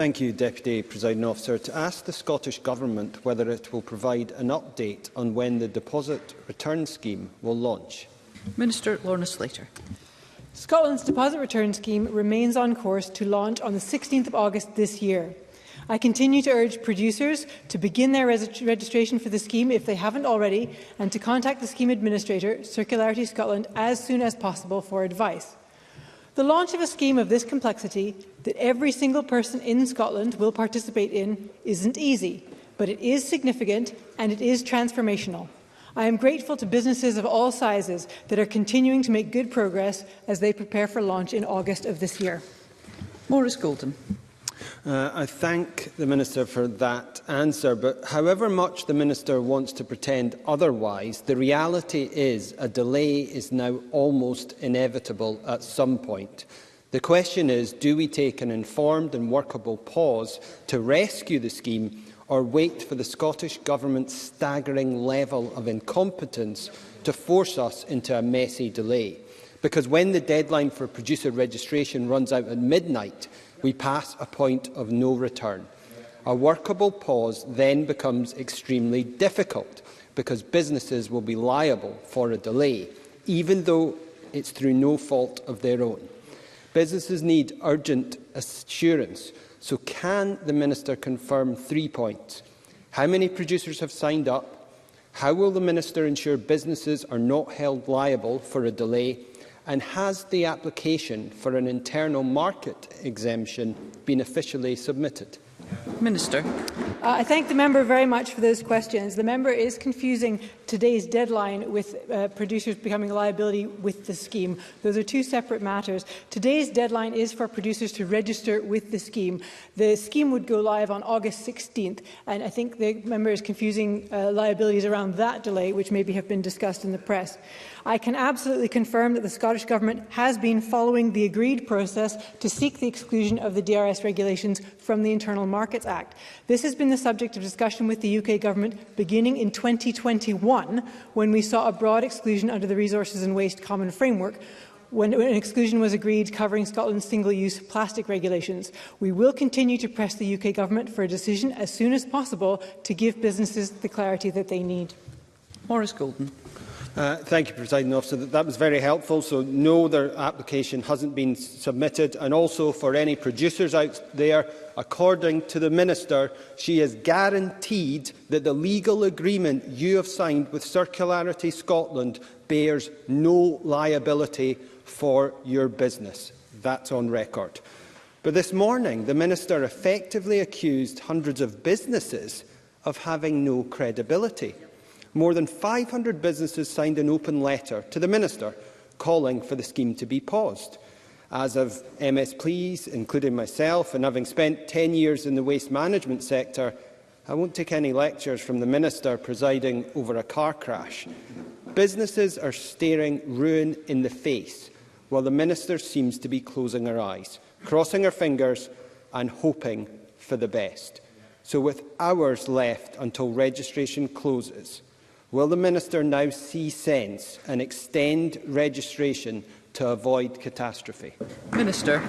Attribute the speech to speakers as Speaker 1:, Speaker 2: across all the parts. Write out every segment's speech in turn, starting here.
Speaker 1: Thank you, Deputy Presiding Officer. To ask the Scottish Government whether it will provide an update on when the deposit return scheme will launch.
Speaker 2: Minister Lorna Slater.
Speaker 3: Scotland's deposit return scheme remains on course to launch on the 16th of August this year. I continue to urge producers to begin their registration for the scheme if they haven't already, and to contact the scheme administrator, Circularity Scotland, as soon as possible for advice. The launch of a scheme of this complexity that every single person in Scotland will participate in isn't easy, but it is significant and it is transformational. I am grateful to businesses of all sizes that are continuing to make good progress as they prepare for launch in August of this year.
Speaker 2: Maurice Golden.
Speaker 1: I thank the Minister for that answer, but however much the Minister wants to pretend otherwise, the reality is a delay is now almost inevitable at some point. The question is, do we take an informed and workable pause to rescue the scheme, or wait for the Scottish Government's staggering level of incompetence to force us into a messy delay? Because when the deadline for producer registration runs out at midnight, we pass a point of no return. A workable pause then becomes extremely difficult, because businesses will be liable for a delay, even though it's through no fault of their own. Businesses need urgent assurance. So can the Minister confirm 3 points? How many producers have signed up? How will the Minister ensure businesses are not held liable for a delay? And has the application for an internal market exemption been officially submitted?
Speaker 2: Minister.
Speaker 3: I thank the member very much for those questions. The member is confusing today's deadline with producers becoming a liability with the scheme. Those are two separate matters. Today's deadline is for producers to register with the scheme. The scheme would go live on August 16th, and I think the member is confusing liabilities around that delay, which maybe have been discussed in the press. I can absolutely confirm that the Scottish Government has been following the agreed process to seek the exclusion of the DRS regulations from the Internal Markets Act. This has been the subject of discussion with the UK Government beginning in 2021, when we saw a broad exclusion under the Resources and Waste Common Framework, when an exclusion was agreed covering Scotland's single-use plastic regulations. We will continue to press the UK Government for a decision as soon as possible to give businesses the clarity that they need.
Speaker 2: Maurice Golden.
Speaker 1: Thank you, Presiding Officer. That was very helpful. So, no, their application hasn't been submitted. And also, for any producers out there, according to the Minister, she has guaranteed that the legal agreement you have signed with Circularity Scotland bears no liability for your business. That's on record. But this morning, the Minister effectively accused hundreds of businesses of having no credibility. More than 500 businesses signed an open letter to the Minister calling for the scheme to be paused. As of MSPs, including myself, and having spent 10 years in the waste management sector, I won't take any lectures from the Minister presiding over a car crash. Businesses are staring ruin in the face, while the Minister seems to be closing her eyes, crossing her fingers and hoping for the best. So, with hours left until registration closes, will the Minister now see sense and extend registration to avoid catastrophe?
Speaker 2: Minister.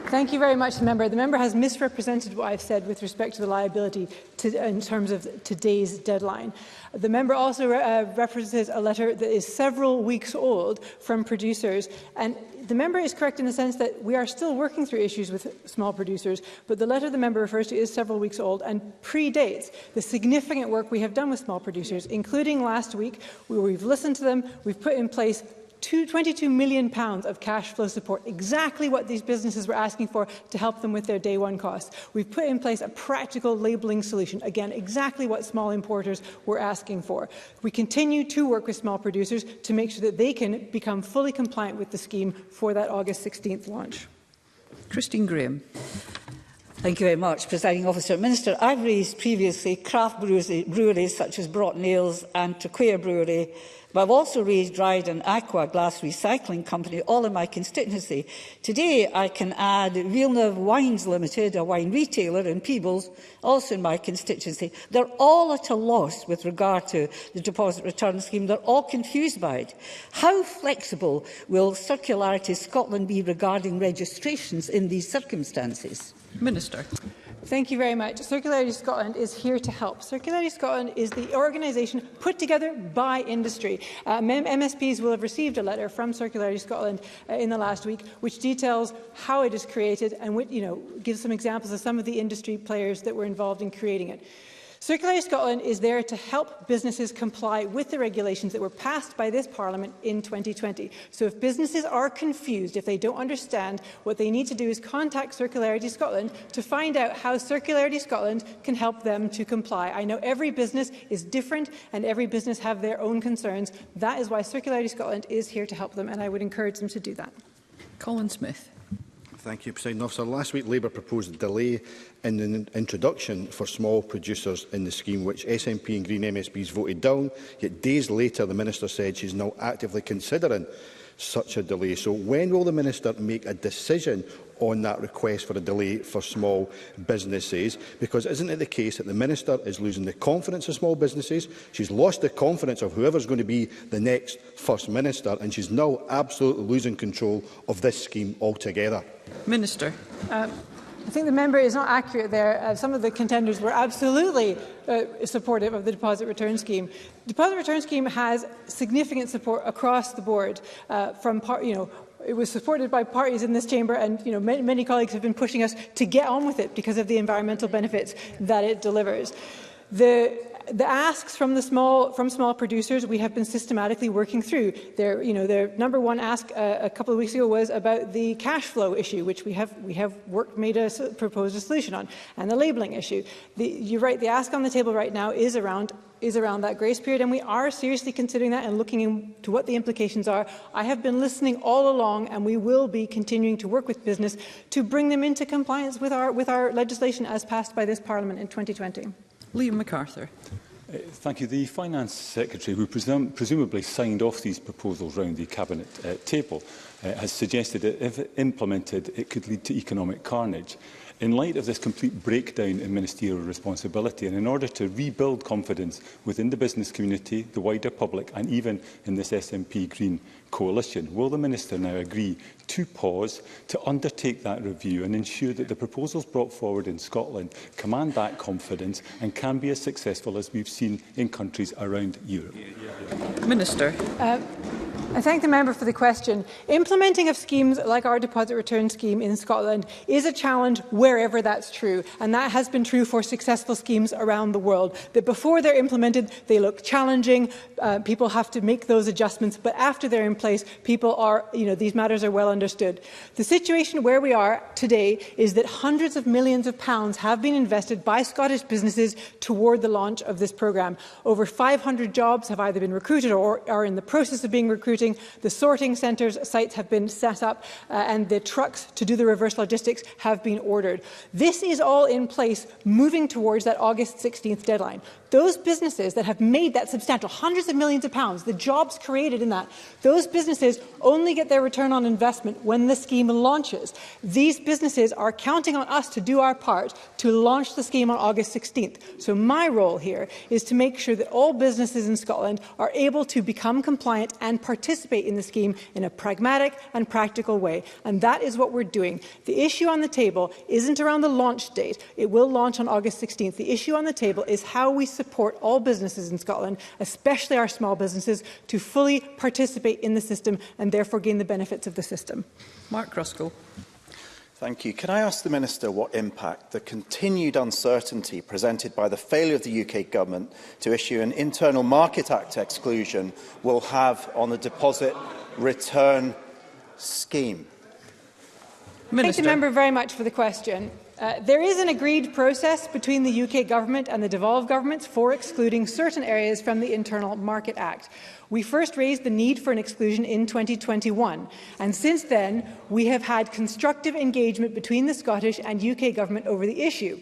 Speaker 3: Thank you very much, Member. The member has misrepresented what I've said with respect to the liability in terms of today's deadline. The member also references a letter that is several weeks old from producers, and the member is correct in the sense that we are still working through issues with small producers, but the letter the member refers to is several weeks old and predates the significant work we have done with small producers, including last week, where we've listened to them, we've put in place £22 million of cash flow support, exactly what these businesses were asking for to help them with their day one costs. We've put in place a practical labelling solution, again, exactly what small importers were asking for. We continue to work with small producers to make sure that they can become fully compliant with the scheme for that August 16th launch.
Speaker 2: Christine Graham.
Speaker 4: Thank you very much, Presiding Officer. Minister, I've raised previously craft breweries such as Broughton Ales and Traquair Brewery, but I've also raised Dryden Aqua Glass Recycling Company, all in my constituency. Today, I can add Villeneuve Wines Limited, a wine retailer in Peebles, also in my constituency. They're all at a loss with regard to the deposit return scheme. They're all confused by it. How flexible will Circularity Scotland be regarding registrations in these circumstances?
Speaker 2: Minister.
Speaker 3: Thank you very much. Circularity Scotland is here to help. Circularity Scotland is the organisation put together by industry. MSPs will have received a letter from Circularity Scotland in the last week, which details how it is created and gives some examples of some of the industry players that were involved in creating it. Circularity Scotland is there to help businesses comply with the regulations that were passed by this Parliament in 2020. So if businesses are confused, if they don't understand, what they need to do is contact Circularity Scotland to find out how Circularity Scotland can help them to comply. I know every business is different and every business have their own concerns. That is why Circularity Scotland is here to help them, and I would encourage them to do that.
Speaker 2: Colin Smith.
Speaker 5: Thank you, Presiding Officer. Last week, Labour proposed a delay in the introduction for small producers in the scheme, which SNP and Green MSPs voted down. Yet days later, the Minister said she is now actively considering such a delay. So when will the Minister make a decision on that request for a delay for small businesses? Because isn't it the case that the Minister is losing the confidence of small businesses? She's lost the confidence of whoever is going to be the next First Minister, and she's now absolutely losing control of this scheme altogether.
Speaker 2: Minister.
Speaker 3: I think the member is not accurate there. Some of the contenders were absolutely supportive of the deposit return scheme. The deposit return scheme has significant support across the board it was supported by parties in this chamber, and many colleagues have been pushing us to get on with it because of the environmental benefits that it delivers. The asks from small producers we have been systematically working through. Their number one ask a couple of weeks ago was about the cash flow issue, which we have proposed a solution on, and the labelling issue. You're right. The ask on the table right now is around that grace period, and we are seriously considering that and looking into what the implications are. I have been listening all along, and we will be continuing to work with business to bring them into compliance with our legislation as passed by this Parliament in 2020.
Speaker 2: Liam MacArthur.
Speaker 6: Thank you. The Finance Secretary, who presumably signed off these proposals round the Cabinet table, has suggested that if implemented, it could lead to economic carnage. In light of this complete breakdown in ministerial responsibility, and in order to rebuild confidence within the business community, the wider public, and even in this SNP Green coalition, will the Minister now agree to pause, to undertake that review and ensure that the proposals brought forward in Scotland command that confidence and can be as successful as we've seen in countries around Europe?
Speaker 2: Minister.
Speaker 3: I thank the member for the question. Implementing of schemes like our deposit return scheme in Scotland is a challenge wherever that's true, and that has been true for successful schemes around the world. That before they're implemented, they look challenging, people have to make those adjustments, but after they're in place, these matters are well understood. The situation where we are today is that hundreds of millions of pounds have been invested by Scottish businesses toward the launch of this programme. Over 500 jobs have either been recruited or are in the process of being recruited. The sorting centres sites have been set up and the trucks to do the reverse logistics have been ordered. This is all in place, moving towards that August 16th deadline. Those businesses that have made that substantial hundreds of millions of pounds, the jobs created in that, those businesses only get their return on investment when the scheme launches. These businesses are counting on us to do our part to launch the scheme on August 16th. So my role here is to make sure that all businesses in Scotland are able to become compliant and participate in the scheme in a pragmatic and practical way. And that is what we're doing. The issue on the table isn't around the launch date. It will launch on August 16th. The issue on the table is how we support all businesses in Scotland, especially our small businesses, to fully participate in the system and therefore gain the benefits of the system.
Speaker 2: Mark Ruskell.
Speaker 7: Thank you. Can I ask the Minister what impact the continued uncertainty presented by the failure of the UK Government to issue an Internal Market Act exclusion will have on the deposit return scheme?
Speaker 3: Minister. Thank the member very much for the question. There is an agreed process between the UK Government and the devolved governments for excluding certain areas from the Internal Market Act. We first raised the need for an exclusion in 2021, and since then we have had constructive engagement between the Scottish and UK Government over the issue.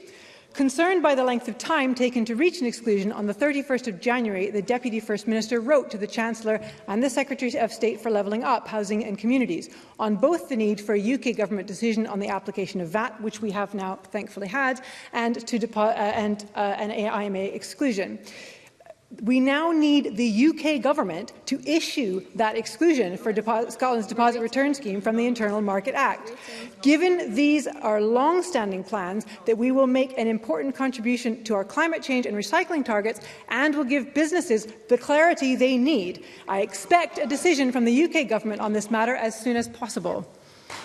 Speaker 3: Concerned by the length of time taken to reach an exclusion, on the 31st of January, the Deputy First Minister wrote to the Chancellor and the Secretary of State for Levelling Up, Housing and Communities on both the need for a UK Government decision on the application of VAT, which we have now thankfully had, and an IMA exclusion. We now need the UK government to issue that exclusion for Scotland's deposit return scheme from the Internal Market Act. Given these are long-standing plans, that we will make an important contribution to our climate change and recycling targets and will give businesses the clarity they need. I expect a decision from the UK government on this matter as soon as possible.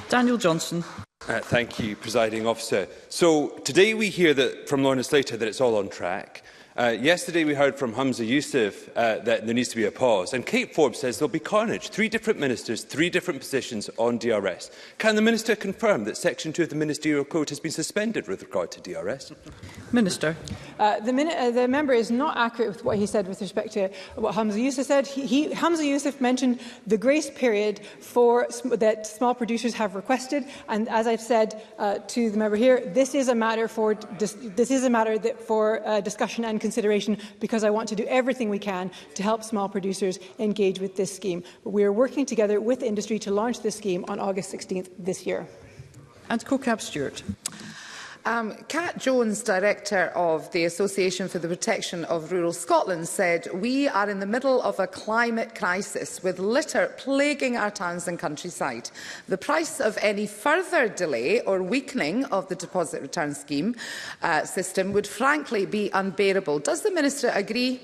Speaker 2: Daniel Johnson.
Speaker 8: Thank you, Presiding Officer. So today we hear that from Lorna Slater that it's all on track. Yesterday we heard from Humza Yousaf that there needs to be a pause, and Kate Forbes says there'll be carnage. 3 different ministers, 3 different positions on DRS. Can the Minister confirm that Section 2 of the Ministerial Code has been suspended with regard to DRS?
Speaker 3: Minister. The member is not accurate with what he said with respect to what Humza Yousaf said. Humza Yousaf mentioned the grace period that small producers have requested, and as I've said to the member here, this is a matter for discussion and consideration, because I want to do everything we can to help small producers engage with this scheme. But we are working together with industry to launch this scheme on August 16th this year.
Speaker 2: And Co-Cap Stewart.
Speaker 9: Kat Jones, Director of the Association for the Protection of Rural Scotland, said, "We are in the middle of a climate crisis with litter plaguing our towns and countryside. The price of any further delay or weakening of the deposit return scheme system would frankly be unbearable." Does the Minister agree?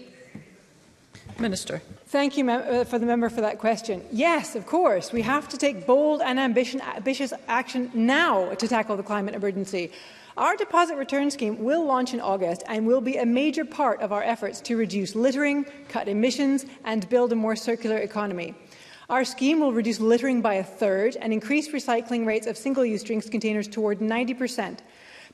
Speaker 2: Minister.
Speaker 3: Thank you for the member for that question. Yes, of course, we have to take bold and ambitious action now to tackle the climate emergency. Our deposit return scheme will launch in August and will be a major part of our efforts to reduce littering, cut emissions and build a more circular economy. Our scheme will reduce littering by 1/3 and increase recycling rates of single-use drinks containers toward 90%.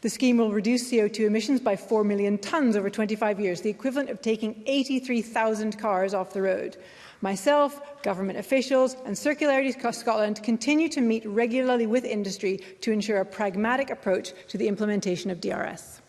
Speaker 3: The scheme will reduce CO2 emissions by 4 million tonnes over 25 years, the equivalent of taking 83,000 cars off the road. Myself, government officials and Circularity Scotland continue to meet regularly with industry to ensure a pragmatic approach to the implementation of DRS.